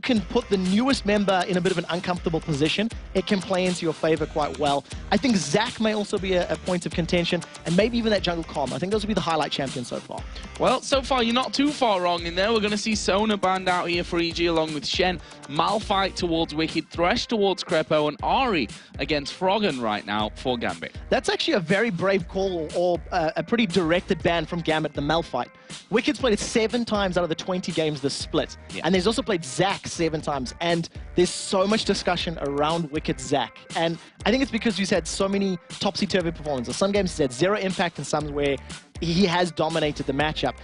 can put the newest member in a bit of an uncomfortable position, it can play into your favor quite well. I think Zac may also be a point of contention, and maybe even that jungle Calm. I think those will be the highlight champions so far. Well, so far you're not too far wrong in there. We're going to see Sona banned out here for EG along with Shen, Malphite towards Wicked, Thresh towards Crepo, and Ari against Froggen right now for Gambit. That's actually a very brave call, or a pretty directed ban from Gambit, the Malphite. Wicked's played it 7 times out of the 20 games this split. Yeah. And there's also played Zac 7 times. And there's so much discussion around Wicked Zac. And I think it's because he's had so many topsy-turvy performances. Some games he's had 0 impact, and some where he has dominated the matchup.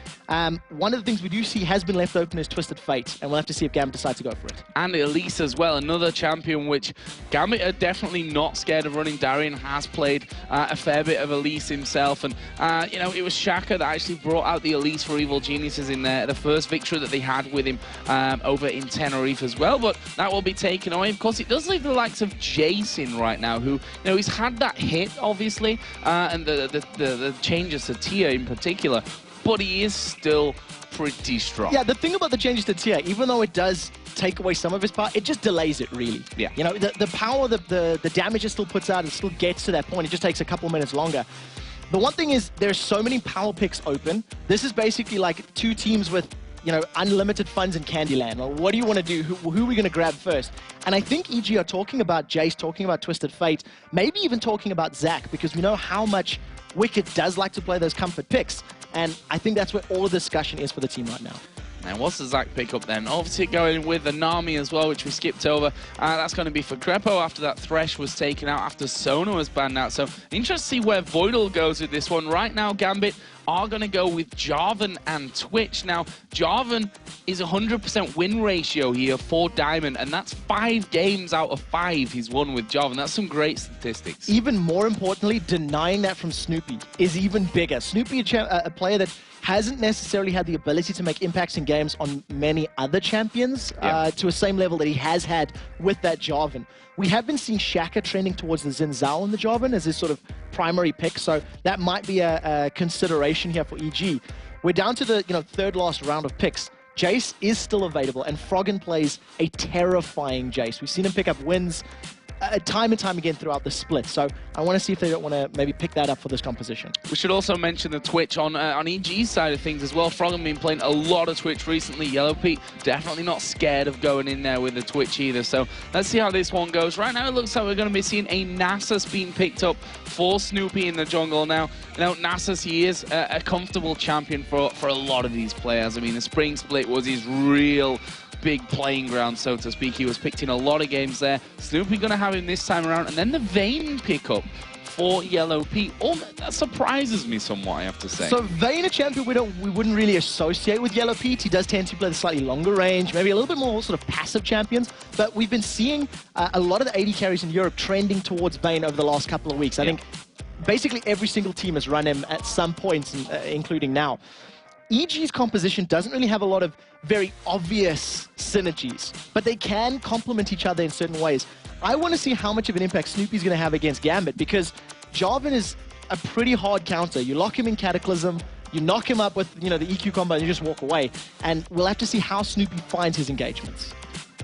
One of the things we do see has been left open is Twisted Fate, and we'll have to see if Gambit decides to go for it. And Elise as well, another champion which Gambit are definitely not scared of running. Darian has played a fair bit of Elise himself, and you know, it was Shaka that actually brought out the Elise for Evil Geniuses in there, the first victory that they had with him over in Tenerife as well, but that will be taken away. Of course, it does leave the likes of Jace in right now, who, you know, he's had that hit, obviously, and the changes to tier in particular, but he is still pretty strong. Yeah, the thing about the changes to tier, even though it does take away some of his power, it just delays it, really. Yeah. You know, the power, the damage it still puts out, it still gets to that point. It just takes a couple minutes longer. The one thing is, there's so many power picks open. This is basically like 2 teams with, you know, unlimited funds in Candyland. Well, what do you want to do? Who are we going to grab first? And I think EG are talking about Jace, talking about Twisted Fate, maybe even talking about Zac, because we know how much Wicked does like to play those comfort picks. And I think that's where all the discussion is for the team right now. And what's the Zac pick up then? Obviously going with the Nami as well, which we skipped over. That's going to be for Crepo after that Thresh was taken out, after Sona was banned out. So interesting to see where Voidal goes with this one. Right now, Gambit are going to go with Jarvan and Twitch. Now, Jarvan is 100% win ratio here for Diamond, and that's 5 games out of 5 he's won with Jarvan. That's some great statistics. Even more importantly, denying that from Snoopy is even bigger. Snoopy, a player that hasn't necessarily had the ability to make impacts in games on many other champions to a same level that he has had with that Jarvan. We have been seeing Shaka trending towards the Xin Zhao in the Jarvan as his sort of primary pick, so that might be a consideration here for EG. We're down to the 3rd last round of picks. Jace is still available, and Froggen plays a terrifying Jace. We've seen him pick up wins time and time again throughout the split. So I want to see if they don't want to maybe pick that up for this composition. We should also mention the Twitch on EG's side of things as well. Froggen been playing a lot of Twitch recently. Yellow Pete definitely not scared of going in there with the Twitch either. So let's see how this one goes. Right now it looks like we're going to be seeing a Nasus being picked up for Snoopy in the jungle. Now, you know, Nasus, he is a comfortable champion for a lot of these players. I mean, the Spring Split was his real big playing ground, so to speak. He was picked in a lot of games there. Snoopy going to have him this time around, and then the Vayne pickup for Yellow Pete. Oh, that surprises me somewhat, I have to say. So Vayne, a champion we wouldn't really associate with Yellow Pete. He does tend to play the slightly longer range, maybe a little bit more sort of passive champions, but we've been seeing a lot of the AD carries in Europe trending towards Vayne over the last couple of weeks. I think basically every single team has run him at some points, including now. EG's composition doesn't really have a lot of very obvious synergies, but they can complement each other in certain ways. I want to see how much of an impact Snoopy's going to have against Gambit, because Jarvan is a pretty hard counter. You lock him in Cataclysm, you knock him up with the EQ combo, and you just walk away. And we'll have to see how Snoopy finds his engagements.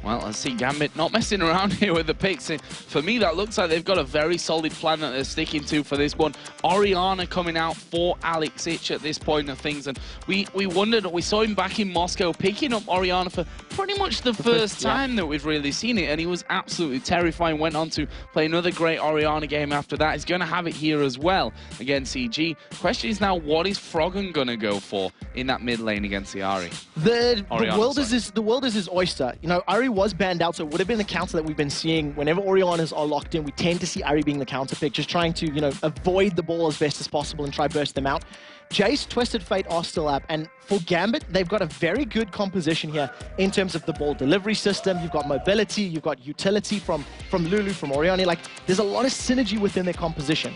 Well, let's see, Gambit not messing around here with the picks. For me, that looks like they've got a very solid plan that they're sticking to for this one. Orianna coming out for Alex Ich at this point of things. And we wondered, we saw him back in Moscow picking up Orianna for pretty much the first time that we've really seen it. And he was absolutely terrifying. Went on to play another great Orianna game after that. He's going to have it here as well against EG. Question is now, what is Froggen going to go for in that mid lane against the Ari? The world is his oyster. You know, Ari was banned out, so it would have been the counter that we've been seeing. Whenever Oriannas are locked in, we tend to see Ari being the counter pick, just trying to, avoid the ball as best as possible and try burst them out. Jace, Twisted Fate are still up, and for Gambit, they've got a very good composition here in terms of the ball delivery system. You've got mobility, you've got utility from Lulu, from Orianna. Like, there's a lot of synergy within their composition.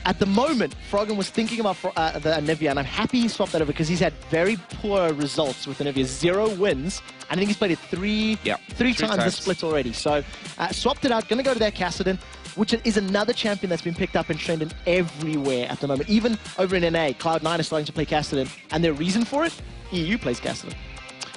At the moment, Froggen was thinking about the Anivia, and I'm happy he swapped that over because he's had very poor results with Anivia. 0 wins. I think he's played it three times the split already. So swapped it out, going to go to that Kassadin, which is another champion that's been picked up and trending everywhere at the moment. Even over in NA, Cloud9 is starting to play Kassadin, and their reason for it? EU plays Kassadin.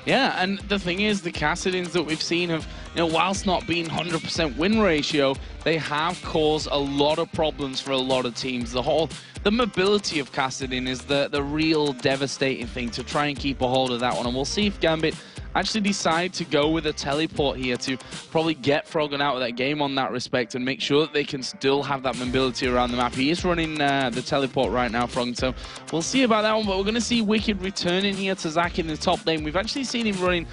Yeah, and the thing is, the Kassadins that we've seen have, whilst not being 100% win ratio, they have caused a lot of problems for a lot of teams. The mobility of Kassadin is the real devastating thing, to try and keep a hold of that one. And we'll see if Gambit actually decide to go with a teleport here to probably get Froggen out of that game on that respect and make sure that they can still have that mobility around the map. He is running the teleport right now, Froggen, so we'll see about that one. But we're going to see Wicked returning here to Zach in the top lane. We've actually seen him running,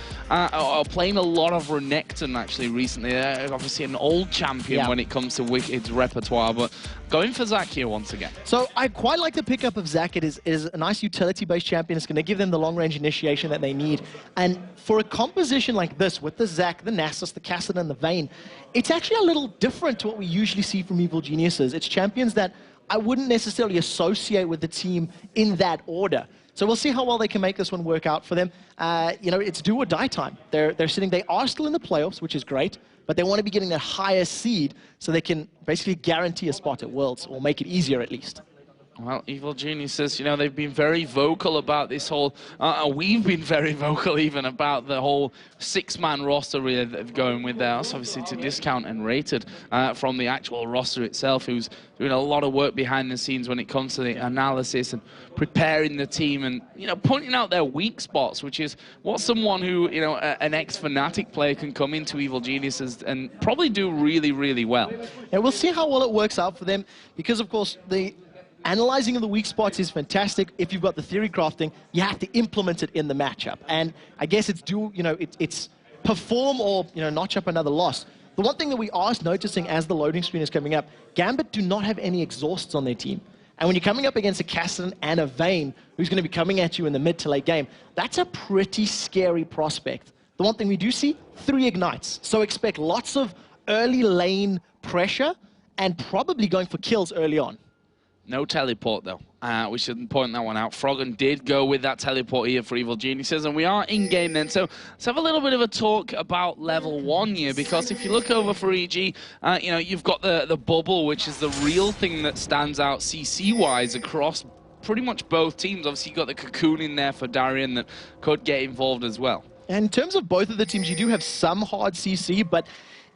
playing a lot of Renekton actually recently. Obviously an old champion when it comes to Wicked's repertoire, but going for Zach here once again. So I quite like the pickup of Zach. It is a nice utility-based champion. It's going to give them the long-range initiation that they need. And for a composition like this, with the Zach, the Nasus, the Kassadin, and the Vayne, it's actually a little different to what we usually see from Evil Geniuses. It's champions that I wouldn't necessarily associate with the team in that order. So we'll see how well they can make this one work out for them. It's do or die time. They are still in the playoffs, which is great, but they want to be getting that higher seed so they can basically guarantee a spot at Worlds, or make it easier at least. Well, Evil Geniuses, they've been very vocal about this whole... we've been very vocal even about the whole 6-man roster really that they're going with there. That's obviously to discount and rated from the actual roster itself, who's doing a lot of work behind the scenes when it comes to the analysis and preparing the team and, pointing out their weak spots, which is what someone who, an ex-Fnatic player can come into Evil Geniuses and probably do really, really well. And we'll see how well it works out for them, because, of course, the analyzing of the weak spots is fantastic. If you've got the theory crafting, you have to implement it in the matchup. And I guess it's it's perform or notch up another loss. The one thing that we are noticing as the loading screen is coming up, Gambit do not have any exhausts on their team. And when you're coming up against a Kassadin and a Vayne, who's going to be coming at you in the mid to late game, that's a pretty scary prospect. The one thing we do see, 3 ignites. So expect lots of early lane pressure and probably going for kills early on. No teleport, though. We shouldn't point that one out. Froggen did go with that teleport here for Evil Geniuses, and we are in-game then. So let's have a little bit of a talk about level 1 here, because if you look over for EG, you've got the bubble, which is the real thing that stands out CC-wise across pretty much both teams. Obviously, you've got the cocoon in there for Darian that could get involved as well. And in terms of both of the teams, you do have some hard CC, but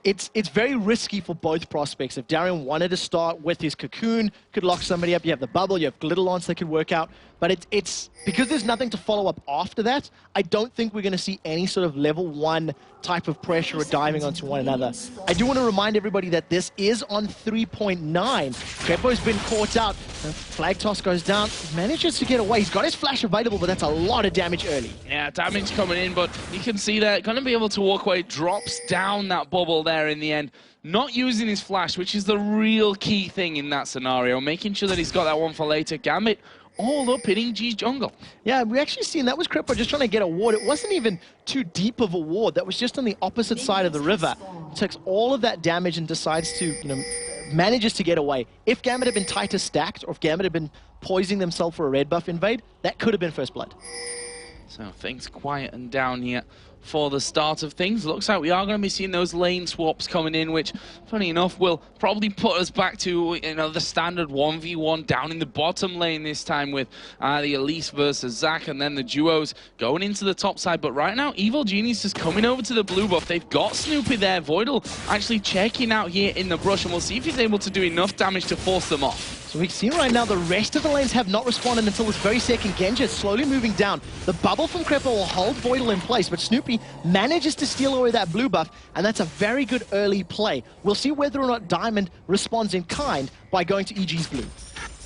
it's very risky for both prospects. If Darian wanted to start with his cocoon, could lock somebody up. You have the bubble, you have glitter launch that could work out. But it's because there's nothing to follow up after that, I don't think we're going to see any sort of level 1 type of pressure or diving onto one another. I do want to remind everybody that this is on 3.9. Crepo's been caught out. The flag toss goes down, manages to get away. He's got his flash available, but that's a lot of damage early. Yeah, damage coming in, but you can see that going to be able to walk away, drops down that bubble there in the end. Not using his flash, which is the real key thing in that scenario, making sure that he's got that one for later. Gambit all up in EG's jungle. Yeah, we actually seen that was Crepo just trying to get a ward. It wasn't even too deep of a ward. That was just on the opposite side of the river. Takes all of that damage and decides to, manages to get away. If Gambit had been tighter stacked, or if Gambit had been poisoning themselves for a red buff invade, that could have been first blood. So things quieten down here for the start of things. Looks like we are going to be seeing those lane swaps coming in, which, funny enough, will probably put us back to the standard 1v1 down in the bottom lane this time with the Elise versus Zach, and then the duos going into the top side. But right now, Evil Genius is coming over to the blue buff. They've got Snoopy there. Voidal actually checking out here in the brush, and we'll see if he's able to do enough damage to force them off. So we see right now the rest of the lanes have not responded until this very second. Genji is slowly moving down. The bubble from Crepo will hold Voidal in place, but Snoopy manages to steal away that blue buff, and that's a very good early play. We'll see whether or not Diamond responds in kind by going to EG's blue.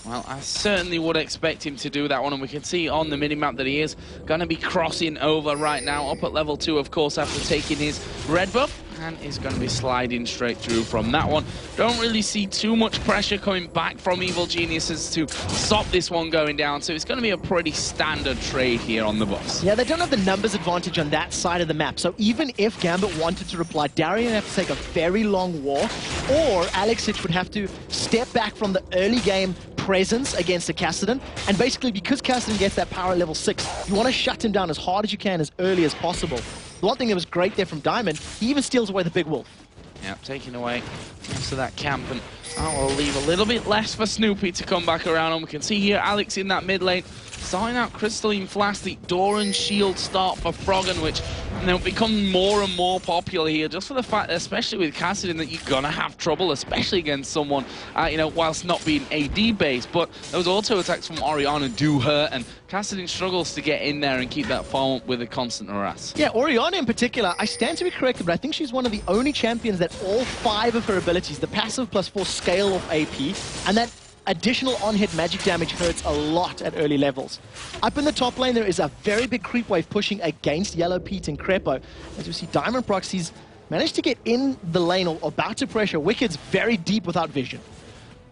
Well, I certainly would expect him to do that one, and we can see on the minimap that he is going to be crossing over right now, up at level 2, of course, after taking his red buff, and is going to be sliding straight through from that one. Don't really see too much pressure coming back from Evil Geniuses to stop this one going down, so it's going to be a pretty standard trade here on the boss. Yeah, they don't have the numbers advantage on that side of the map, so even if Gambit wanted to reply, Darian would have to take a very long walk, or Alexich would have to step back from the early game presence against a Kassadin, and basically because Kassadin gets that power at level 6, you want to shut him down as hard as you can as early as possible. The one thing that was great there from Diamond, he even steals away the big wolf. Yeah, taking away most of that camp, and we'll leave a little bit less for Snoopy to come back around on. We can see here Alex in that mid lane, starting out Crystalline Flash, the Doran Shield start for Froggen, which become more and more popular here, just for the fact that, especially with Kassadin, that you're gonna have trouble, especially against someone, whilst not being AD based. But those auto attacks from Orianna do hurt, and Kassadin struggles to get in there and keep that farm up with a constant harass. Yeah, Orianna in particular, I stand to be corrected, but I think she's one of the only champions that all 5 of her abilities, the passive +4 scale off AP, and that additional on-hit magic damage hurts a lot at early levels. Up in the top lane, there is a very big creep wave pushing against Yellow Pete and Crepo. As you see, Diamond Proxy's managed to get in the lane or about to pressure. Wicked's very deep without vision.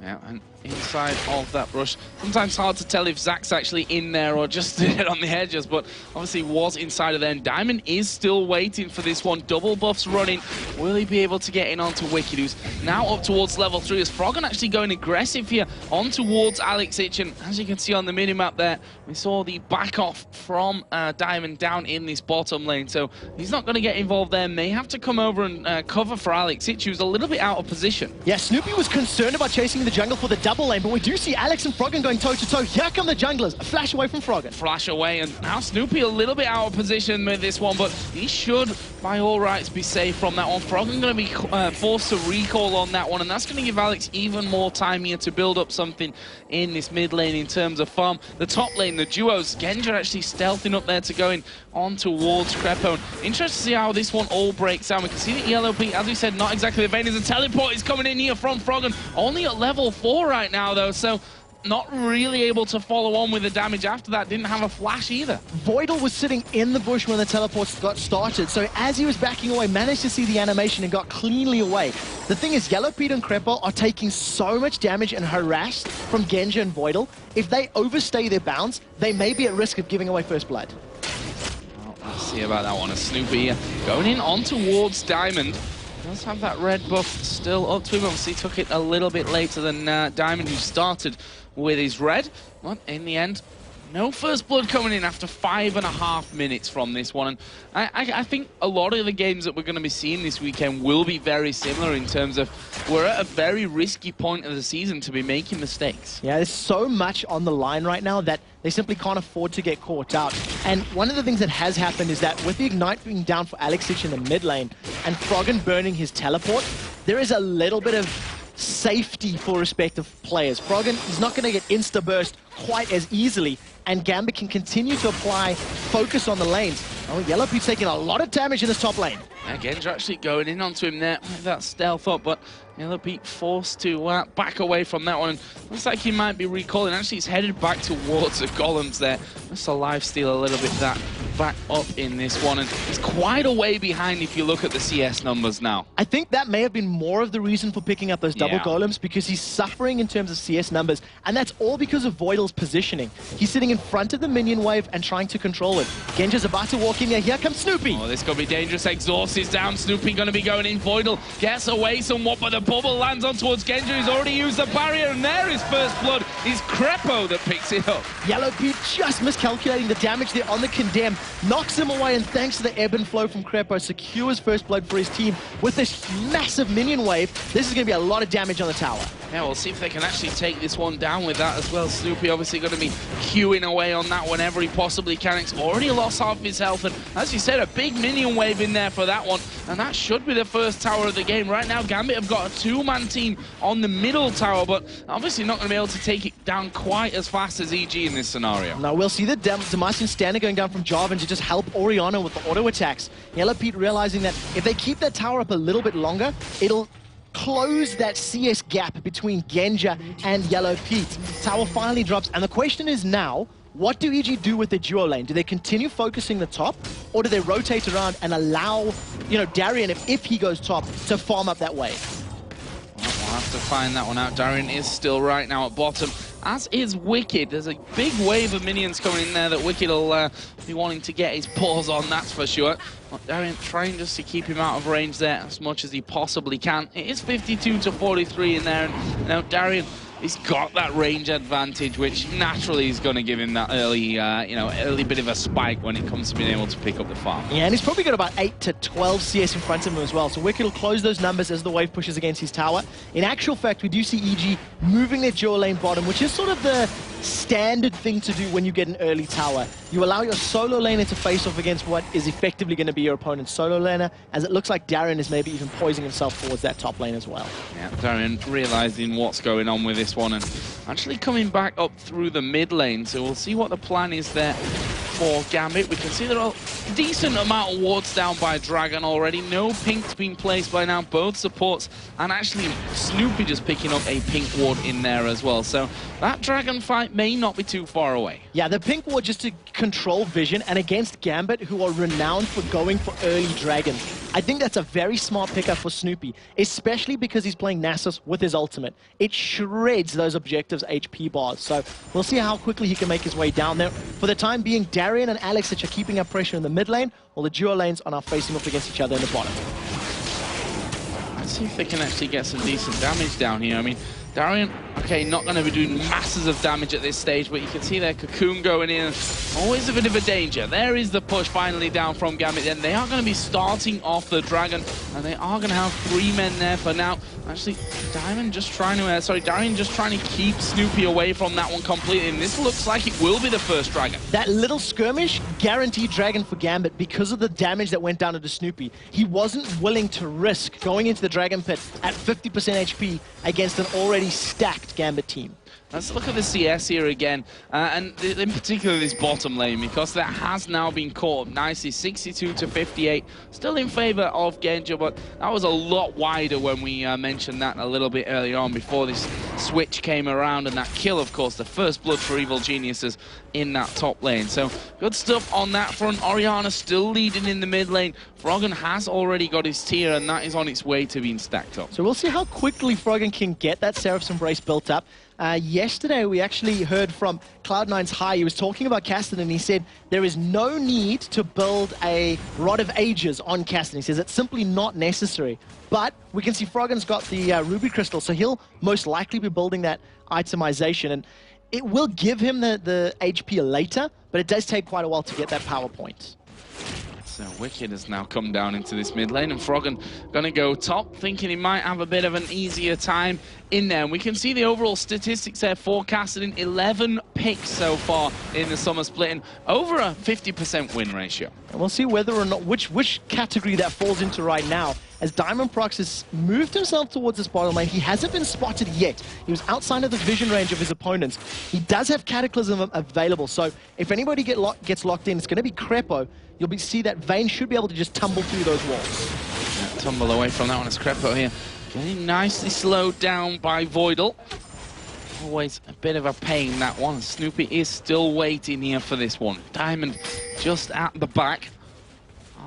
Yeah, and inside of that rush, sometimes hard to tell if Zach's actually in there or just on the edges, but obviously was inside of there. And Diamond is still waiting for this one. Double buffs running. Will he be able to get in onto Wicked, who's now up towards level 3? As Froggen actually going aggressive here on towards Alex Ich. And as you can see on the minimap there, we saw the back off from Diamond down in this bottom lane. So he's not going to get involved there. May have to come over and cover for Alex Ich, who's a little bit out of position. Yeah, Snoopy was concerned about chasing the jungle for the double lane, but we do see Alex and Froggen going toe-to-toe. Here come the junglers. A flash away from Froggen. Flash away, and now Snoopy a little bit out of position with this one, but he should, by all rights, be safe from that one. Froggen going to be forced to recall on that one, and that's going to give Alex even more time here to build up something in this mid lane in terms of farm. The top lane, the duos, Genja actually stealthing up there to going on towards Crepo. Interested to see how this one all breaks down. We can see that Yellow Pete, as we said, not exactly the vein. The teleport is coming in here from Froggen, only at level 4 right now, though, so not really able to follow on with the damage after that. Didn't have a flash either. Voidal was sitting in the bush when the teleports got started, so as he was backing away, managed to see the animation and got cleanly away. The thing is, Yellow Pete and Crepo are taking so much damage and harassed from Genja and Voidal. If they overstay their bounds, they may be at risk of giving away first blood. Well, let's see about that one. A Snoopy going in on towards Diamond. Does have that red buff still up to him. Obviously took it a little bit later than Diamond, who started with his red. But in the end, no first blood coming in after 5.5 minutes from this one. And I think a lot of the games that we're going to be seeing this weekend will be very similar in terms of we're at a very risky point of the season to be making mistakes. Yeah, there's so much on the line right now that they simply can't afford to get caught out. And one of the things that has happened is that with the Ignite being down for Alex Ich in the mid lane and Froggen burning his teleport, there is a little bit of safety for respective players. Froggen is not going to get insta-burst quite as easily, and Gambit can continue to apply focus on the lanes. Oh, Yellow Pete's taking a lot of damage in this top lane. Again, actually going in onto him there with that stealth up, but Yellow Pete forced to back away from that one. And looks like he might be recalling. Actually, he's headed back towards the golems there. Just a lifesteal a little bit that back up in this one. And he's quite a way behind if you look at the CS numbers now. I think that may have been more of the reason for picking up those double golems, because he's suffering in terms of CS numbers. And that's all because of Voidal's positioning. He's sitting in front of the minion wave and trying to control it. Genja's about to walk in there. Here comes Snoopy. Oh, this could be dangerous. Exhaust is down. Snoopy going to be going in. Voidal gets away somewhat, but the bubble lands on towards Genja, who's already used the barrier, and there is first blood. It's Crepo that picks it up. Yellow Pete just miscalculating the damage there on the Condemn, knocks him away, and thanks to the ebb and flow from Crepo, secures first blood for his team. With this massive minion wave, this is going to be a lot of damage on the tower. Yeah, we'll see if they can actually take this one down with that as well. Snoopy obviously going to be queuing away on that whenever he possibly can. He's already lost half his health, and as you said, a big minion wave in there for that one, and that should be the first tower of the game. Right now, Gambit have got a two-man team on the middle tower, but obviously not going to be able to take it down quite as fast as EG in this scenario. Now, we'll see the Demacian Standard going down from Jarvan to just help Orianna with the auto attacks. Yellow Pete realizing that if they keep that tower up a little bit longer, it'll close that CS gap between Genja and Yellow Pete. Tower finally drops, and the question is now, what do EG do with the duo lane? Do they continue focusing the top, or do they rotate around and allow, Darian, if he goes top, to farm up that wave? Well, we'll have to find that one out. Darian is still right now at bottom, as is Wicked. There's a big wave of minions coming in there that Wicked will be wanting to get his paws on, that's for sure. But Darian trying just to keep him out of range there as much as he possibly can. It is 52-43 in there, and now Darian, he's got that range advantage, which naturally is going to give him that early, early bit of a spike when it comes to being able to pick up the farm. Yeah, and he's probably got about 8 to 12 CS in front of him as well. So Wicked will close those numbers as the wave pushes against his tower. In actual fact, we do see EG moving their duo lane bottom, which is sort of the standard thing to do when you get an early tower. You allow your solo laner to face off against what is effectively going to be your opponent's solo laner, as it looks like Darren is maybe even poising himself towards that top lane as well. Yeah, Darren realizing what's going on with this one and actually coming back up through the mid lane. So we'll see what the plan is there for Gambit. We can see there are a decent amount of wards down by Dragon already. No pink's been placed by now, both supports, and actually Snoopy just picking up a pink ward in there as well. So that Dragon fight may not be too far away. Yeah, the pink ward just to control vision, and against Gambit, who are renowned for going for early dragons. I think that's a very smart pickup for Snoopy, especially because he's playing Nasus with his ultimate. It shreds those objectives' HP bars, so we'll see how quickly he can make his way down there. For the time being, Darian and Alex are keeping up pressure in the mid lane, while the duo lanes are now facing off against each other in the bottom. Let's see if they can actually get some decent damage down here. I mean, Darian, okay, not going to be doing masses of damage at this stage, but you can see their Cocoon going in. Always a bit of a danger. There is the push finally down from Gambit. Then they are going to be starting off the Dragon, and they are going to have 3 men there for now. Actually, Darian just trying to keep Snoopy away from that one completely, and this looks like it will be the first Dragon. That little skirmish, guaranteed Dragon for Gambit because of the damage that went down to Snoopy. He wasn't willing to risk going into the Dragon Pit at 50% HP against an already stacked Gambit team. Let's look at the CS here again, and in particular this bottom lane, because that has now been caught up nicely, 62 to 58, still in favor of Genja, but that was a lot wider when we mentioned that a little bit earlier on before this switch came around, and that kill, of course, the first blood for Evil Geniuses in that top lane. So good stuff on that front. Orianna still leading in the mid lane. Froggen has already got his tier, and that is on its way to being stacked up. So we'll see how quickly Froggen can get that Seraph's Embrace built up. Yesterday, we actually heard from Cloud9's High. He was talking about Cassidy, and he said there is no need to build a Rod of Ages on Cassidy. He says it's simply not necessary. But we can see Froggen's got the Ruby Crystal, so he'll most likely be building that itemization. And it will give him the HP later, but it does take quite a while to get that power point. So Wicked has now come down into this mid lane, and Froggen going to go top, thinking he might have a bit of an easier time in there. And we can see the overall statistics there for Cassidy, 11 picks so far in the summer split, and over a 50% win ratio. And we'll see whether or not, which category that falls into right now. As Diamond Prox has moved himself towards this bottom lane, he hasn't been spotted yet. He was outside of the vision range of his opponents. He does have Cataclysm available, so if anybody gets locked in, it's going to be Crepo. You'll see that Vayne should be able to just tumble through those walls. Yeah, tumble away from that one as Crepo here. Getting nicely slowed down by Voidal. Always a bit of a pain, that one. Snoopy is still waiting here for this one. Diamond just at the back.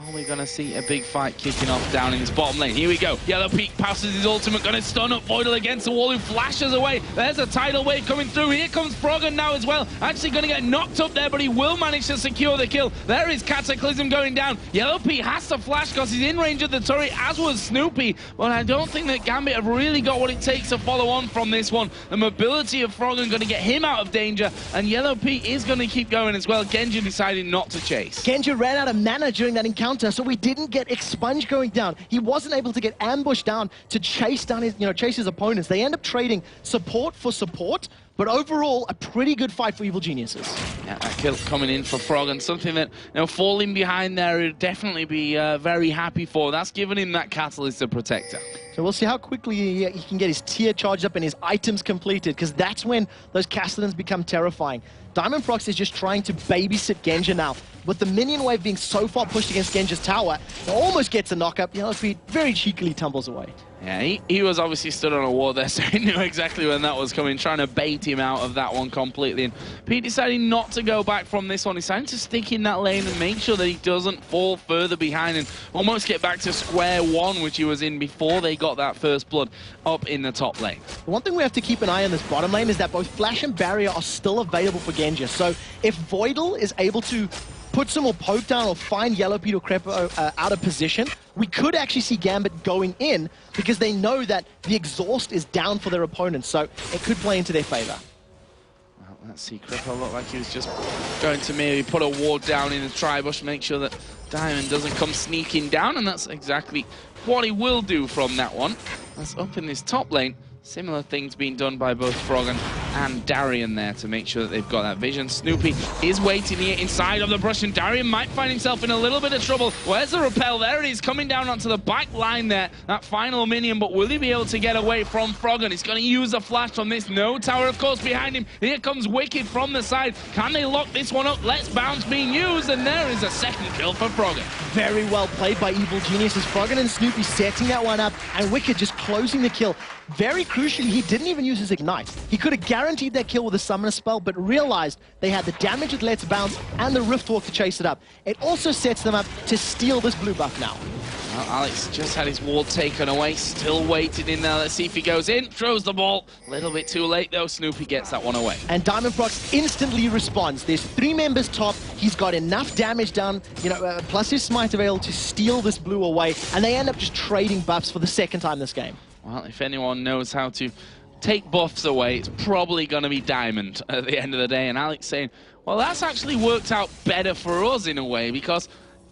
Are we going to see a big fight kicking off down in this bottom lane? Here we go. Yellow Peak passes his ultimate, going to stun up Voidal against the wall, who flashes away. There's a tidal wave coming through. Here comes Froggen now as well. Actually going to get knocked up there, but he will manage to secure the kill. There is Cataclysm going down. Yellow Peak has to flash because he's in range of the turret, as was Snoopy. But I don't think that Gambit have really got what it takes to follow on from this one. The mobility of Froggen going to get him out of danger, and Yellow Peak is going to keep going as well. Genja decided not to chase. Genja ran out of mana during that encounter, so we didn't get Expunge going down. He wasn't able to get ambushed down to chase down his, chase his opponents. They end up trading support for support, but overall, a pretty good fight for Evil Geniuses. Yeah, that kill coming in for Froggen, something that, falling behind there, he'd definitely be very happy for. That's given him that catalyst to protect her. So we'll see how quickly he can get his tier charged up and his items completed, because that's when those Castellans become terrifying. Diamond Prox is just trying to babysit Genja now. With the minion wave being so far pushed against Genja's tower, it almost gets a knock-up. Yellow Feet very cheekily tumbles away. Yeah, he was obviously stood on a wall there, so he knew exactly when that was coming, trying to bait him out of that one completely. And Pete decided not to go back from this one. He decided to stick in that lane and make sure that he doesn't fall further behind and almost get back to square one, which he was in before they got that first blood up in the top lane. One thing we have to keep an eye on this bottom lane is that both Flash and Barrier are still available for Genja. So if Voidal is able to put some more poke down or find Yellow Pete or Crepo out of position, we could actually see Gambit going in because they know that the exhaust is down for their opponents, so it could play into their favor. Well, let's see, Crepo looked like he was just going to maybe put a ward down in the tri-bush, make sure that Diamond doesn't come sneaking down, and that's exactly what he will do from that one. That's up in this top lane. Similar things being done by both Froggen and Darian there to make sure that they've got that vision. Snoopy is waiting here inside of the brush, and Darian might find himself in a little bit of trouble. Where's the rappel? There it is, coming down onto the back line there, that final minion, but will he be able to get away from Froggen? He's going to use a flash from this. No tower, of course, behind him. Here comes Wicked from the side. Can they lock this one up? Let's Bounce being used, and there is a second kill for Froggen. Very well played by Evil Geniuses. Froggen and Snoopy setting that one up, and Wicked just closing the kill. Very crucially, he didn't even use his Ignite. He could have guaranteed that kill with a Summoner spell, but realized they had the damage with Let's Bounce and the Rift Walk to chase it up. It also sets them up to steal this blue buff now. Well, Alex just had his ward taken away, still waiting in there. Let's see if he goes in, throws the ball. A little bit too late though, Snoopy gets that one away. And Diamond Prox instantly responds. There's 3 members top, he's got enough damage done, plus his Smite available to steal this blue away, and they end up just trading buffs for the second time this game. Well, if anyone knows how to take buffs away, it's probably going to be Diamond at the end of the day. And Alex saying, well, that's actually worked out better for us in a way, because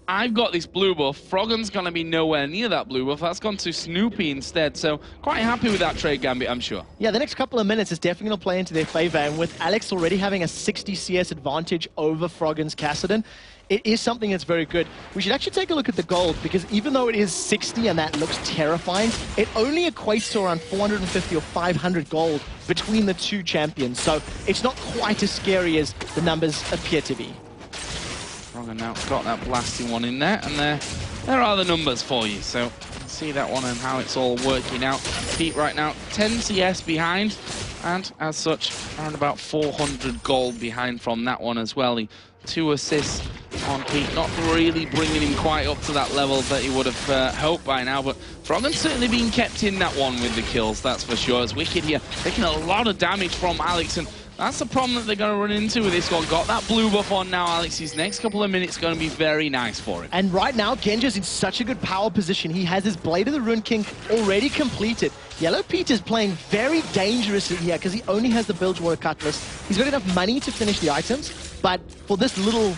I've got this blue buff. Froggen's going to be nowhere near that blue buff. That's gone to Snoopy instead. So quite happy with that trade, Gambit, I'm sure. Yeah, the next couple of minutes is definitely going to play into their favor. And with Alex already having a 60 CS advantage over Froggen's Kassadin, it is something that's very good. We should actually take a look at the gold, because even though it is 60 and that looks terrifying, it only equates to around 450 or 500 gold between the two champions. So it's not quite as scary as the numbers appear to be. Froggen now got that blasting one in there, and there are the numbers for you. So see that one and how it's all working out. Pete right now 10 CS behind, and as such around about 400 gold behind from that one as well. 2 assists on Pete, not really bringing him quite up to that level that he would have hoped by now, but Froggen's certainly been kept in that one with the kills, that's for sure. As Wicked here taking a lot of damage from Alex, and that's the problem that they're going to run into with this one. Got that blue buff on now, Alex. His next couple of minutes going to be very nice for him. And right now, Genja's in such a good power position. He has his Blade of the Rune King already completed. Yellow Pete is playing very dangerously here because he only has the Bilgewater Cutlass. He's got enough money to finish the items, but for this little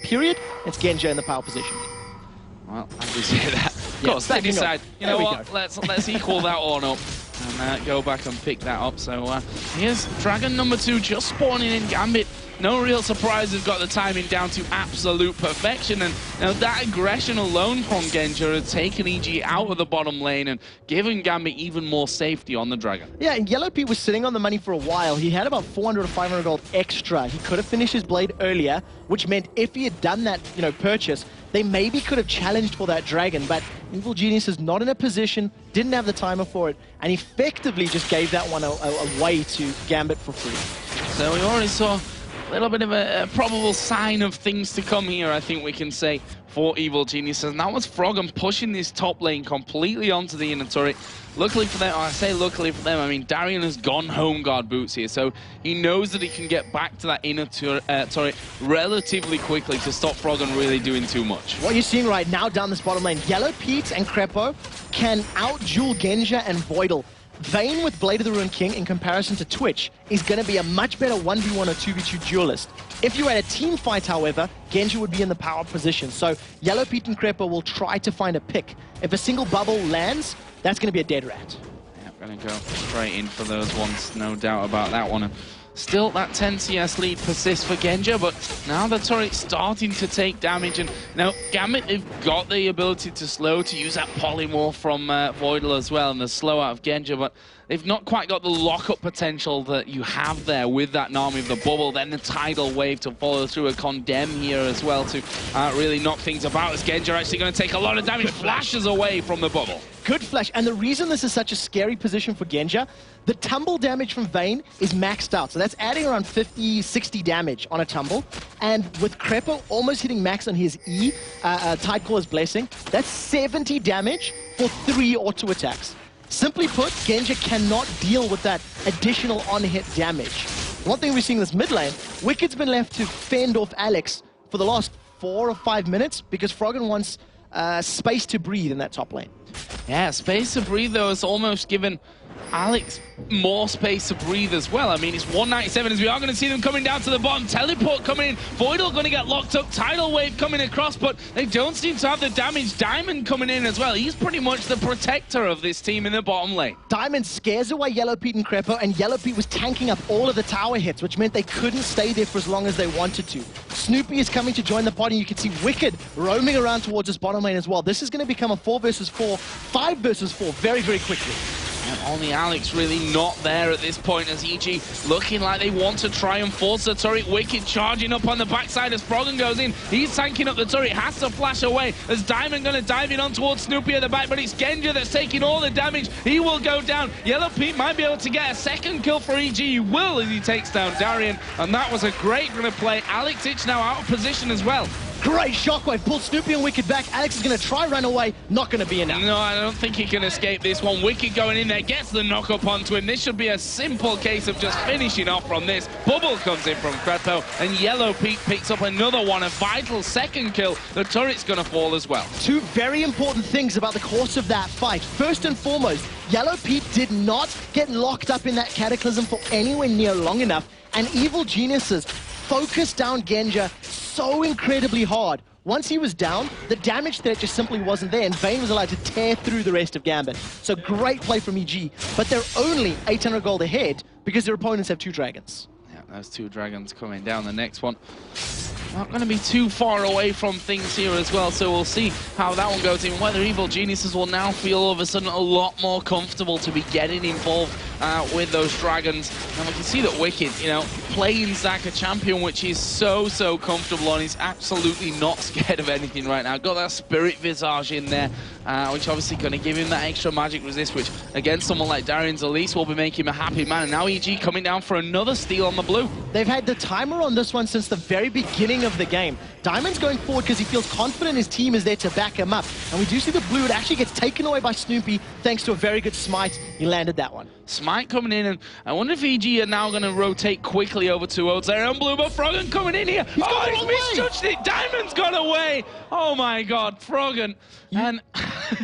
period, it's Genja in the power position. Well, as we say that, of course, they decide, you know what, let's equal that one up and go back and pick that up. So here's Dragon number 2 just spawning in Gambit. No real surprise, they've got the timing down to absolute perfection, and now that aggression alone from Genja has taken EG out of the bottom lane and given Gambit even more safety on the Dragon. Yeah, and Yellow Pete was sitting on the money for a while. He had about 400 or 500 gold extra. He could have finished his Blade earlier, which meant if he had done that, purchase, they maybe could have challenged for that Dragon, but Evil Genius is not in a position, didn't have the timer for it, and effectively just gave that one away to Gambit for free. So we already saw a little bit of a probable sign of things to come here, I think we can say, for Evil Geniuses. And that was Froggen pushing this top lane completely onto the inner turret. Luckily for them, I say luckily for them, I mean, Darian has gone home guard boots here, so he knows that he can get back to that inner turret relatively quickly to stop Froggen really doing too much. What you're seeing right now down this bottom lane, Yellow Pete and Crepo can out-duel Genja and Voidal. Vayne with Blade of the Rune King in comparison to Twitch is going to be a much better 1v1 or 2v2 duelist. If you had a team fight, however, Genja would be in the power position. So Yellow Pete and Crepo will try to find a pick. If a single bubble lands, that's going to be a dead rat. Yeah, going to go straight in for those ones, no doubt about that one. Still, that 10 CS lead persists for Genja, but now the turret's starting to take damage. And now, Gambit, they've got the ability to slow, to use that polymorph from Voidal as well, and the slow out of Genja, but they've not quite got the lock-up potential that you have there with that Nami of the bubble, then the tidal wave to follow through, a condemn here as well to really knock things about, as Genja actually going to take a lot of damage, flashes away from the bubble. Good flash, and the reason this is such a scary position for Genja, the tumble damage from Vayne is maxed out, so that's adding around 50, 60 damage on a tumble, and with Crepo almost hitting max on his E, Tidecaller's Blessing, that's 70 damage for 3 auto attacks. Simply put, Genja cannot deal with that additional on-hit damage. One thing we're seeing in this mid lane, Wicked's been left to fend off Alex for the last 4 or 5 minutes because Froggen wants space to breathe in that top lane. Yeah, space to breathe, though, is almost given Alex more space to breathe as well. I mean, it's 197 as we are going to see them coming down to the bottom. Teleport coming in. Voidal going to get locked up. Tidal Wave coming across, but they don't seem to have the damage. Diamond coming in as well. He's pretty much the protector of this team in the bottom lane. Diamond scares away Yellow Pete and Crepo, and Yellow Pete was tanking up all of the tower hits, which meant they couldn't stay there for as long as they wanted to. Snoopy is coming to join the party, and you can see Wicked roaming around towards this bottom lane as well. This is going to become a 4 versus 4, 5 versus 4 very, very quickly. And only Alex really not there at this point as EG looking like they want to try and force the turret. Wicked charging up on the backside as Froggen goes in. He's tanking up the turret, has to flash away as Diamond going to dive in on towards Snoopy at the back, but it's Genja that's taking all the damage. He will go down. Yellow Pete might be able to get a second kill for EG. He will as he takes down Darian, and that was a great run of play. Alex Ich now out of position as well. Great shockwave, pull Snoopy and Wicked back. Alex is going to try run away, not going to be enough. No, I don't think he can escape this one. Wicked going in there, gets the knock up onto him. This should be a simple case of just finishing off from this. Bubble comes in from Crepo, and Yellow Pete picks up another one, a vital second kill. The turret's going to fall as well. Two very important things about the course of that fight. First and foremost, Yellow Pete did not get locked up in that Cataclysm for anywhere near long enough, and Evil Geniuses focused down Genja so incredibly hard. Once he was down, the damage threat just simply wasn't there, and Vayne was allowed to tear through the rest of Gambit. So great play from EG, but they're only 800 gold ahead because their opponents have 2 dragons. Yeah, those 2 dragons coming down. The next one not going to be too far away from things here as well, so we'll see how that one goes in, whether Evil Geniuses will now feel all of a sudden a lot more comfortable to be getting involved with those dragons. And we can see that Wicked, you know, playing Zaka champion, which is so comfortable on. He's absolutely not scared of anything right now. Got that Spirit Visage in there, which obviously going to give him that extra magic resist, which against someone like Darian's Elise will be making him a happy man. And now EG coming down for another steal on the blue. They've had the timer on this one since the very beginning of the game. Diamond's going forward because he feels confident his team is there to back him up. And we do see the blue, it actually gets taken away by Snoopy thanks to a very good smite. He landed that one. Smite coming in, and I wonder if EG are now going to rotate quickly over to Ozera and Blue, but Froggen coming in here. He's misjudged it. Diamond's got away. Oh my God, Froggen. And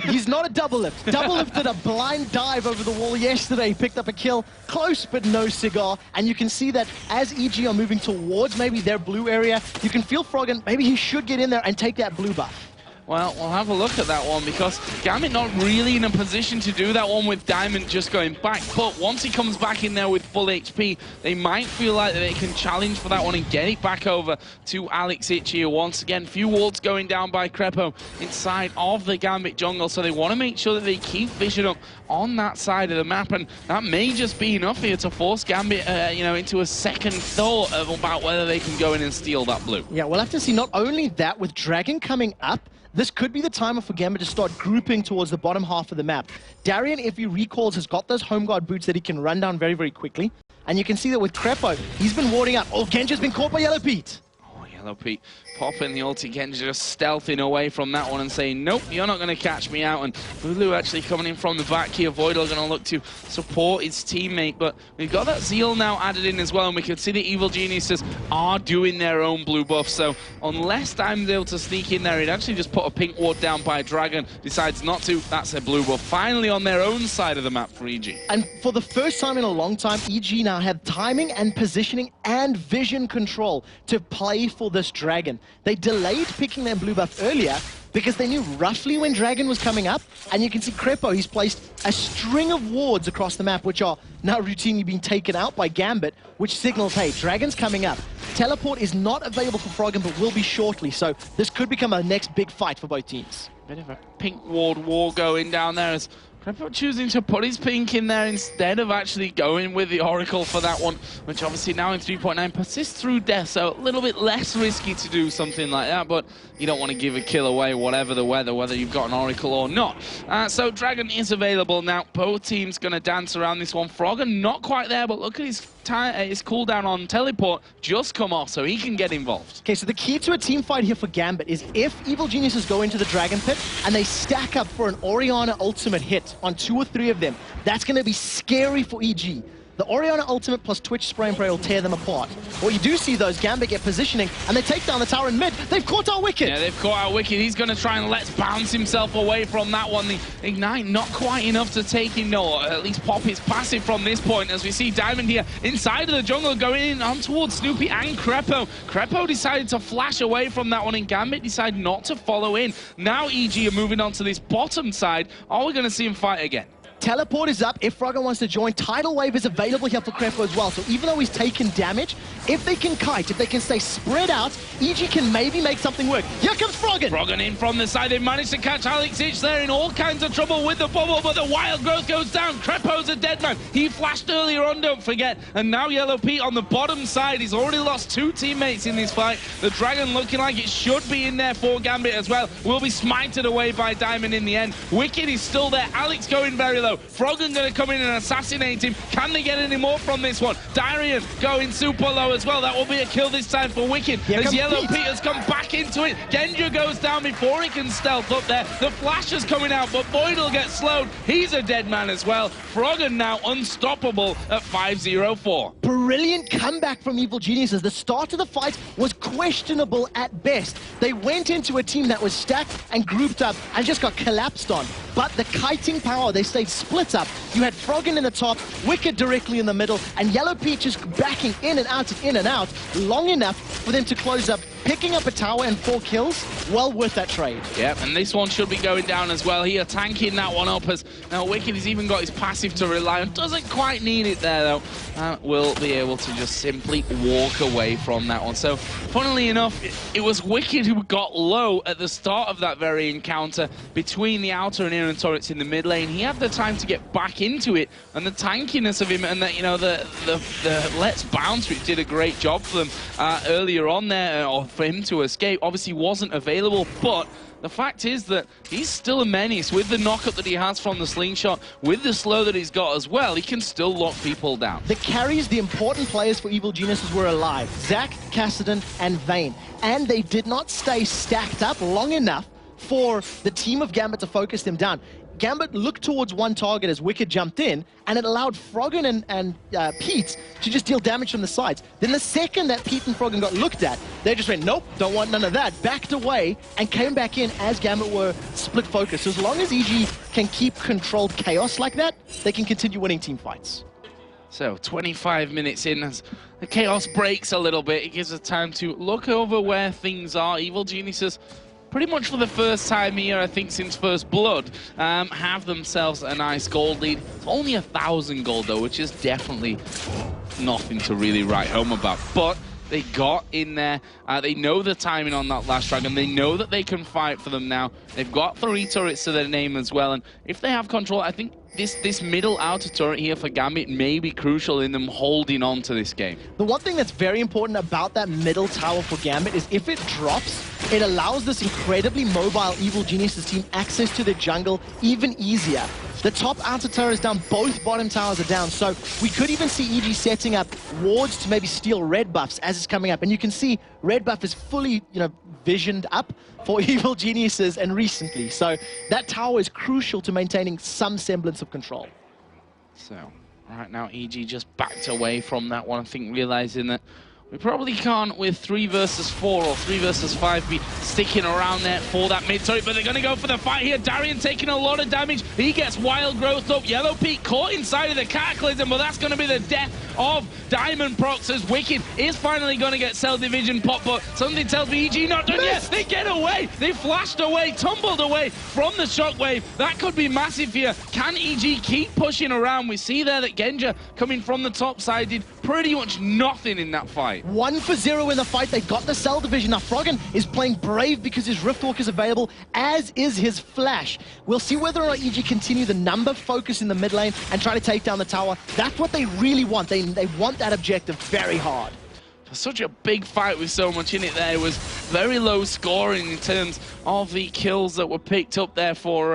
he's not a double lift. Double lift did a blind dive over the wall yesterday. He picked up a kill, close but no cigar. And you can see that as EG are moving towards maybe their blue area, you can feel Froggen, maybe he should get in there and take that blue buff. Well, we'll have a look at that one because Gambit not really in a position to do that one with Diamond just going back. But once he comes back in there with full HP, they might feel like they can challenge for that one and get it back over to Alex Ich here. Once again, few wards going down by Crepo inside of the Gambit jungle. So they want to make sure that they keep vision up on that side of the map. And that may just be enough here to force Gambit you know, into a second thought about whether they can go in and steal that blue. Yeah, we'll have to see. Not only that, with Dragon coming up, this could be the time for Gambit to start grouping towards the bottom half of the map. Darian, if he recalls, has got those home guard boots that he can run down very quickly. And you can see that with Crepo, he's been warding up. Oh, Genja's been caught by Yellow Pete. Oh, Yellow Pete popping the ulti. Genja just stealthing away from that one and saying, nope, you're not going to catch me out. And Lulu actually coming in from the back here. Voidal going to look to support his teammate. But we've got that Zeal now added in as well. And we can see the Evil Geniuses are doing their own blue buff. So unless Diamond's able to sneak in there, he'd actually just put a pink ward down by Dragon. Decides not to. That's a blue buff. Finally on their own side of the map for EG. And for the first time in a long time, EG now have timing and positioning and vision control to play for this Dragon. They delayed picking their blue buff earlier because they knew roughly when Dragon was coming up, and you can see Crepo, he's placed a string of wards across the map, which are now routinely being taken out by Gambit, which signals, hey, Dragon's coming up. Teleport is not available for Froggen, but will be shortly, so this could become a next big fight for both teams. Bit of a pink ward war going down there as Crepo choosing to put his pink in there instead of actually going with the Oracle for that one, which obviously now in 3.9 persists through death, so a little bit less risky to do something like that, but you don't want to give a kill away whatever the weather, whether you've got an Oracle or not. So Dragon is available now. Both teams going to dance around this one. Froggen not quite there, but look at his cooldown on teleport just come off, so he can get involved. Okay, so the key to a team fight here for Gambit is if Evil Geniuses go into the Dragon Pit and they stack up for an Orianna ultimate hit on 2 or 3 of them, that's going to be scary for EG. the Orianna ultimate plus Twitch spray and pray will tear them apart. What you do see though is Gambit get positioning, and they take down the tower in mid. They've caught our Wicked. Yeah, they've caught our Wicked. He's going to try and let's bounce himself away from that one. The Ignite not quite enough to take him, no, or at least pop his passive from this point, as we see Diamond here inside of the jungle going in on towards Snoopy and Crepo. Crepo decided to flash away from that one, and Gambit decided not to follow in. Now EG are moving on to this bottom side. Are we going to see him fight again? Teleport is up if Frogger wants to join. Tidal Wave is available here for Crepo as well. So even though he's taken damage, if they can kite, if they can stay spread out, EG can maybe make something work. Here comes Frogger. Frogger in from the side. They managed to catch Alex Ich there in all kinds of trouble with the bubble, but the wild growth goes down. Crepo's a dead man. He flashed earlier on, don't forget. And now Yellow Pete on the bottom side. He's already lost 2 teammates in this fight. The Dragon looking like it should be in there for Gambit as well. Will be smited away by Diamond in the end. Wicked is still there. Alex going very low. Frogger going to come in and assassinate him. Can they get any more from this one? Darian going super low as well. That will be a kill this time for Wicked. As Yellow Pete has come back into it. Genja goes down before he can stealth up there. The flash is coming out, but Void will get slowed. He's a dead man as well. Frogger now unstoppable at 5-0-4. Brilliant comeback from Evil Geniuses. The start of the fight was questionable at best. They went into a team that was stacked and grouped up and just got collapsed on. But the kiting power, they stayed split up. You had Froggen in the top, Wicked directly in the middle, and Yellow Pete just backing in and out long enough for them to close up, picking up a tower and 4 kills. Well worth that trade. Yep, and this one should be going down as well here, tanking that one up as now Wicked has even got his passive to rely on. Doesn't quite need it there though. Will be able to just simply walk away from that one. So, funnily enough, it was Wicked who got low at the start of that very encounter between the outer and inner turrets in the mid lane. He had the time to get back into it, and the tankiness of him and that, you know, the let's bounce, which did a great job for them earlier on there, or for him to escape, obviously wasn't available, but the fact is that he's still a menace with the knockup that he has from the slingshot, with the slow that he's got as well. He can still lock people down. The carries, the important players for Evil Geniuses were alive. Zac, Cassidy, and Vayne. And they did not stay stacked up long enough for the team of Gambit to focus them down. Gambit looked towards one target as Wicked jumped in, and it allowed Froggen and Pete to just deal damage from the sides. Then the second that Pete and Froggen got looked at, they just went, nope, don't want none of that, backed away, and came back in as Gambit were split focus. So as long as EG can keep controlled chaos like that, they can continue winning team fights. So, 25 minutes in, as the chaos breaks a little bit, it gives us time to look over where things are. Evil Geniuses, pretty much for the first time here, I think, since First Blood, have themselves a nice gold lead. It's only 1,000 gold, though, which is definitely nothing to really write home about. But they got in there. They know the timing on that last dragon. They know that they can fight for them now. They've got 3 turrets to their name as well. And if they have control, I think this middle outer turret here for Gambit may be crucial in them holding on to this game. The one thing that's very important about that middle tower for Gambit is if it drops, it allows this incredibly mobile Evil Geniuses team access to the jungle even easier. The top outer tower is down, both bottom towers are down, so we could even see EG setting up wards to maybe steal red buffs as it's coming up. And you can see red buff is fully, visioned up for Evil Geniuses and recently. So that tower is crucial to maintaining some semblance of control. So right now EG just backed away from that one, I think, realizing that we probably can't, with 3 versus 4 or 3 versus 5, be sticking around there for that mid turret, but they're going to go for the fight here. Darian taking a lot of damage. He gets wild growth up. Yellow Pete caught inside of the Cataclysm, but that's going to be the death of Diamond Prox, as Wicked is finally going to get Cell Division pop, but something tells me EG not done yet. They get away. They flashed away, tumbled away from the shockwave. That could be massive here. Can EG keep pushing around? We see there that Genja coming from the top side did pretty much nothing in that fight. 1 for 0 in the fight. They got the Cell Division. Now Froggen is playing brave because his Riftwalk is available, as is his Flash. We'll see whether or not EG continue the number focus in the mid lane and try to take down the tower. That's what they really want. They want that objective very hard. For such a big fight with so much in it there, it was very low scoring in terms of the kills that were picked up there for,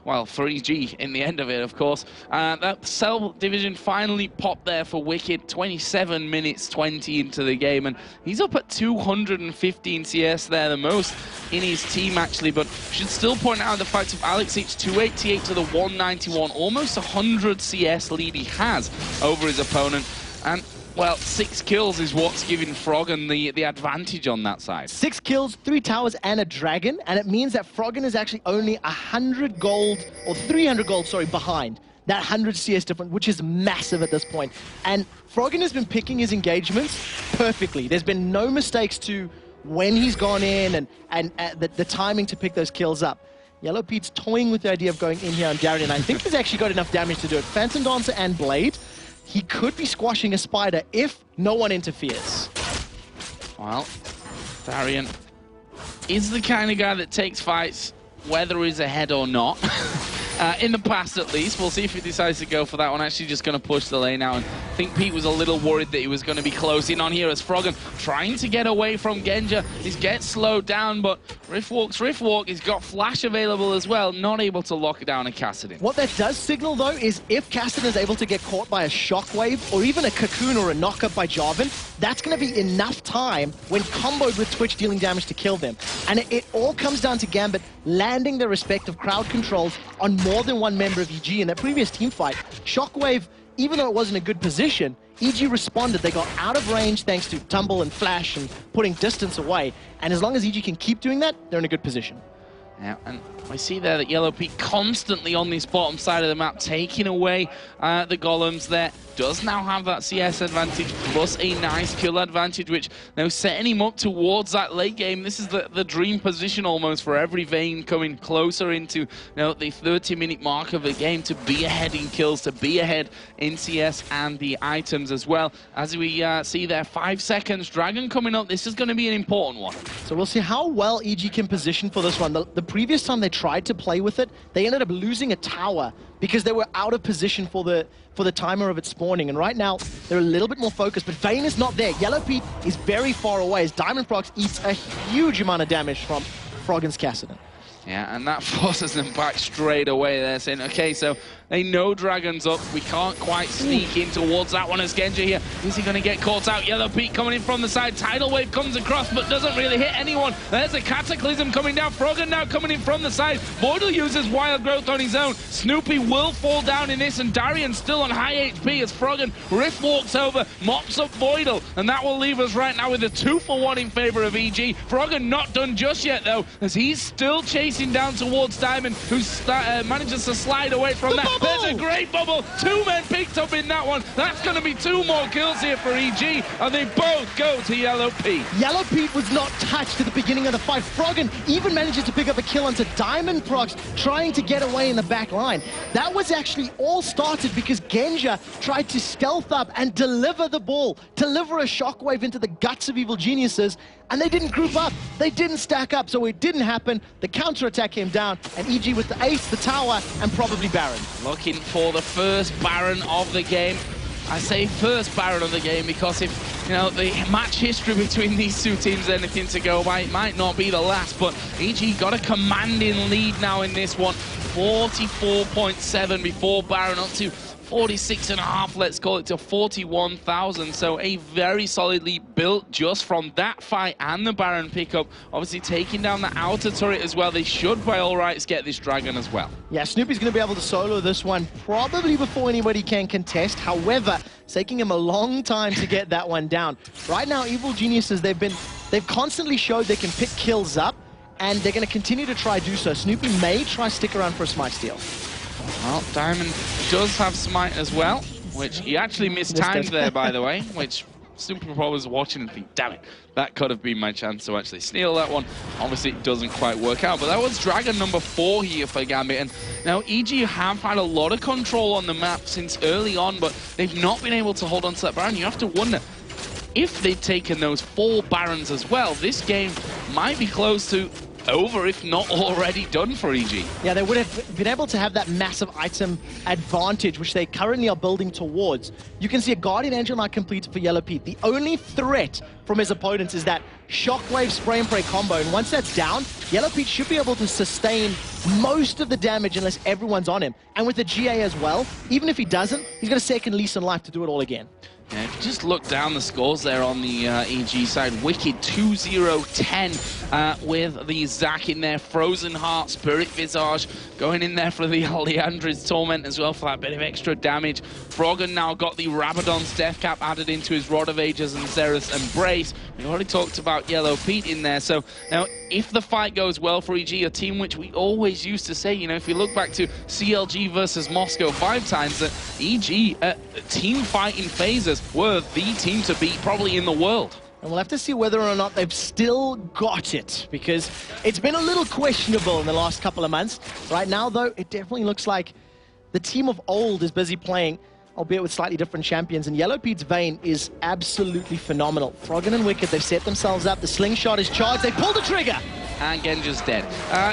well, for EG in the end of it, of course. That Cell division finally popped there for Wicked, 27 minutes 20 into the game, and he's up at 215 CS there, the most in his team actually, but should still point out the fact of Alex H 288 to the 191, almost 100 CS lead he has over his opponent, and well, 6 kills is what's giving Froggen the advantage on that side. 6 kills, 3 towers, and a dragon, and it means that Froggen is actually only 100 gold, or 300 gold, sorry, behind. That 100 CS difference, which is massive at this point. And Froggen has been picking his engagements perfectly. There's been no mistakes to when he's gone in and the timing to pick those kills up. Yellow Pete's toying with the idea of going in here on Darien, and I think he's actually got enough damage to do it. Phantom Dancer and Blade. He could be squashing a Spider if no one interferes. Well, Darien is the kind of guy that takes fights whether he's ahead or not. In the past, at least. We'll see if he decides to go for that one. Actually just going to push the lane out. And I think Pete was a little worried that he was going to be close in on here as Froggen trying to get away from Genja. He's get slowed down, but Riftwalk. He's got Flash available as well. Not able to lock down a Kassadin. What that does signal, though, is if Kassadin is able to get caught by a Shockwave or even a Cocoon or a knockup by Jarvan, that's going to be enough time when comboed with Twitch dealing damage to kill them. And it all comes down to Gambit landing their respective crowd controls on more than one member of EG. In that previous team fight, Shockwave, even though it wasn't a good position, EG responded. They got out of range thanks to Tumble and Flash and putting distance away. And as long as EG can keep doing that, they're in a good position. Yeah, and I see there that Yellow Pete constantly on this bottom side of the map, taking away the golems there. Does now have that CS advantage plus a nice kill advantage, which now setting him up towards that late game. This is the dream position almost for every Vayne coming closer into the 30-minute mark of the game to be ahead in kills, to be ahead in CS and the items as well. As we see there, 5 seconds, Dragon coming up. This is going to be an important one. So we'll see how well EG can position for this one. The previous time they tried to play with it, they ended up losing a tower because they were out of position for the timer of it spawning. And right now, they're a little bit more focused, but Vayne is not there. Yellow Pete is very far away as Diamond Prox eats a huge amount of damage from Froggen's Kassadin. Yeah, and that forces them back straight away there, saying, okay, so they know Dragon's up. We can't quite sneak in towards that one as Genja here. Is he going to get caught out? Yellow Pete coming in from the side. Tidal Wave comes across, but doesn't really hit anyone. There's a Cataclysm coming down. Froggen now coming in from the side. Voidal uses Wild Growth on his own. Snoopy will fall down in this, and Darien still on high HP as Froggen Rift walks over, mops up Voidal, and that will leave us right now with a 2-for-1 in favor of EG. Froggen not done just yet, though, as he's still chasing down towards Diamond, who manages to slide away from that. There's a great bubble. 2 men picked up in that one. That's going to be 2 more kills here for EG, and they both go to Yellow Pete. Yellow Pete was not touched at the beginning of the fight. Froggen even manages to pick up a kill onto Diamond Prox, trying to get away in the back line. That was actually all started because Genja tried to stealth up and deliver the ball, deliver a shockwave into the guts of Evil Geniuses, and they didn't group up. They didn't stack up, so it didn't happen. The counterattack came down, and EG with the ace, the tower, and probably Baron. Looking for the first Baron of the game. I say first Baron of the game because if, the match history between these two teams anything to go by, it might not be the last, but EG got a commanding lead now in this one. 44.7 before Baron up to 46.5, let's call it, to 41,000. So a very solidly built just from that fight and the Baron pickup. Obviously taking down the outer turret as well. They should by all rights get this Dragon as well. Yeah, Snoopy's going to be able to solo this one probably before anybody can contest. However, it's taking him a long time to get that one down. Right now, Evil Geniuses, they've constantly showed they can pick kills up, and they're going to continue to try do so. Snoopy may try stick around for a smite steal. Well, Diamond does have smite as well, which he actually mistimed there, by the way, which Snoopy probably was watching and think, damn it, that could have been my chance to actually steal that one. Obviously, it doesn't quite work out, but that was Dragon number 4 here for Gambit. And now EG have had a lot of control on the map since early on, but they've not been able to hold on to that Baron. You have to wonder, if they'd taken those 4 Barons as well, this game might be close to over, if not already done for EG. Yeah, they would have been able to have that massive item advantage, which they currently are building towards. You can see a Guardian Angel not completed for Yellow Pete. The only threat from his opponents is that Shockwave Spray and Pray combo, and once that's down, Yellow Pete should be able to sustain most of the damage unless everyone's on him. And with the GA as well, even if he doesn't, he's got a second lease on life to do it all again. Yeah, if you just look down the scores there on the EG side, Wicked 2-0-10 with the Zac in there, Frozen Heart, Spirit Visage going in there for the Leandri's Torment as well for that bit of extra damage. Froggen now got the Rabadon's Death Cap added into his Rod of Ages and Zerus Embrace. We already talked about Yellow Pete in there, so now if the fight goes well for EG, a team which we always used to say, you know, if you look back to CLG versus Moscow 5 times, that EG team fighting phases were the team to beat probably in the world. And we'll have to see whether or not they've still got it, because it's been a little questionable in the last couple of months. Right now, though, it definitely looks like the team of old is busy playing, albeit with slightly different champions, and Yellow Pete's Vayne is absolutely phenomenal. Froggen and Wicked, they've set themselves up, the slingshot is charged, they pull the trigger! And Genja's dead.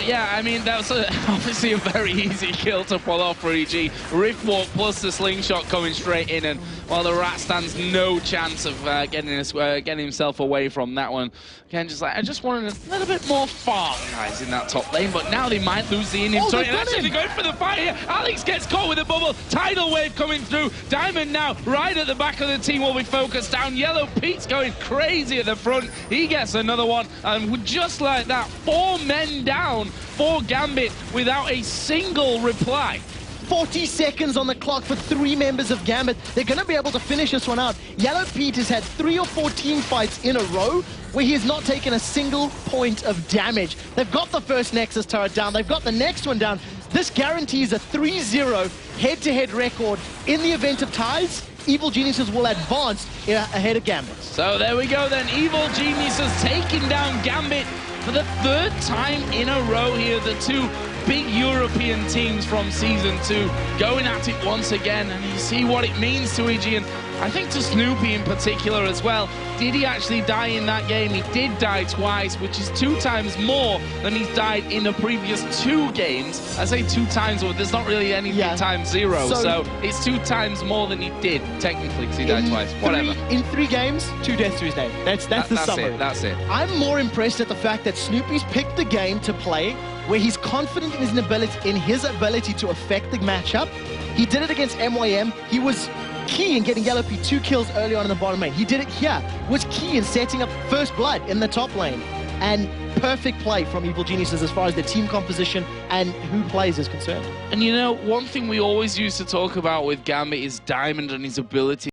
Yeah, I mean, that was obviously a very easy kill to pull off for EG. Riftwalk plus the slingshot coming straight in, and while the Rat stands no chance of getting himself away from that one. Genja's like, I just wanted a little bit more farm guys in that top lane, but now they might lose the inventory. And actually, they're going for the fight here. Alex gets caught with a bubble. Tidal wave coming through. Diamond now right at the back of the team will be focused down. Yellow Pete's going crazy at the front. He gets another one, and just like that, 4 men down for Gambit without a single reply. 40 seconds on the clock for 3 members of Gambit. They're going to be able to finish this one out. Yellow Pete has had 3 or 4 team fights in a row where he has not taken a single point of damage. They've got the first Nexus turret down. They've got the next one down. This guarantees a 3-0 head-to-head record. In the event of ties, Evil Geniuses will advance ahead of Gambit. So there we go then. Evil Geniuses taking down Gambit for the 3rd time in a row here. The 2 big European teams from Season 2 going at it once again, and you see what it means to EG, and I think to Snoopy in particular as well. Did he actually die in that game? He did die twice, which is 2 times more than he's died in the previous 2 games. I say 2 times, but there's not really anything times 0, so it's 2 times more than he did, technically, because he died twice. Whatever. In 3 games, 2 deaths to his name. That's the summary. That's it. I'm more impressed at the fact that Snoopy's picked the game to play where he's confident in his ability to affect the matchup. He did it against MYM. He was key in getting Yellow Pete 2 kills early on in the bottom lane. He did it here. Was key in setting up first blood in the top lane. And perfect play from Evil Geniuses as far as their team composition and who plays is concerned. And you know, one thing we always used to talk about with Gambit is Diamond and his ability